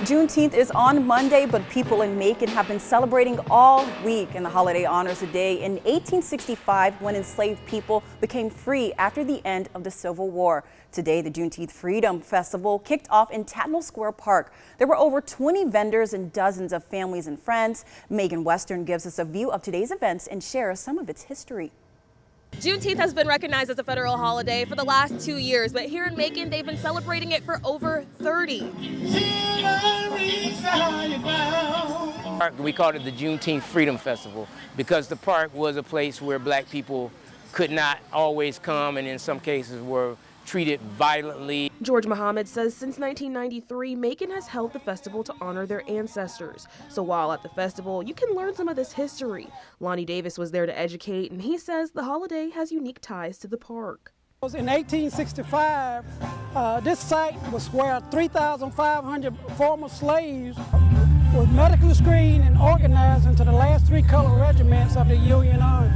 Juneteenth is on Monday, but people in Macon have been celebrating all week, and the holiday honors a day in 1865 when enslaved people became free after the end of the Civil War. Today, the Juneteenth Freedom Festival kicked off in Tattnall Square Park. There were over 20 vendors and dozens of families and friends. Megan Western gives us a view of today's events and shares some of its history. Juneteenth has been recognized as a federal holiday for the last 2 years, but here in Macon, they've been celebrating it for over 30. We called it the Juneteenth Freedom Festival because the park was a place where black people could not always come and in some cases were treated violently. George Muhammad says since 1993, Macon has held the festival to honor their ancestors. So while at the festival, you can learn some of this history. Lonnie Davis was there to educate, and he says the holiday has unique ties to the park. In 1865, this site was where 3,500 former slaves were medically screened and organized into the last 3 color regiments of the Union Army.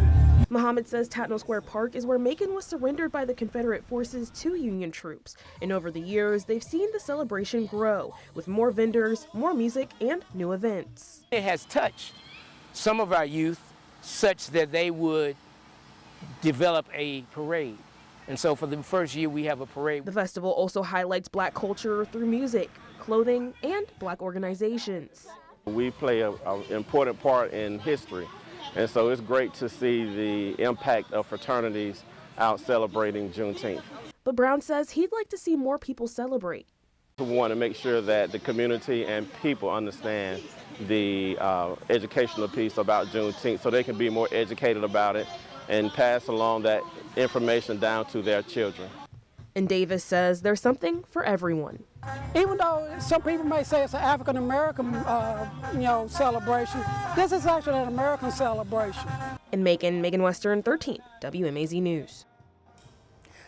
Muhammad says Tattnall Square Park is where Macon was surrendered by the Confederate forces to Union troops. And over the years, they've seen the celebration grow with more vendors, more music, and new events. It has touched some of our youth such that they would develop a parade. And so for the first year, we have a parade. The festival also highlights black culture through music, clothing, and black organizations. We play an important part in history. And so it's great to see the impact of fraternities out celebrating Juneteenth. But Brown says he'd like to see more people celebrate. We want to make sure that the community and people understand the educational piece about Juneteenth so they can be more educated about it and pass along that information down to their children. And Davis says there's something for everyone. Even though some people may say it's an African-American celebration, this is actually an American celebration. In Macon, Megan Western, 13, WMAZ News.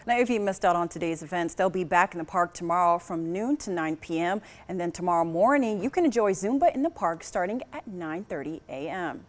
Now, if you missed out on today's events, they'll be back in the park tomorrow from noon to 9 p.m. And then tomorrow morning, you can enjoy Zumba in the park starting at 9:30 a.m.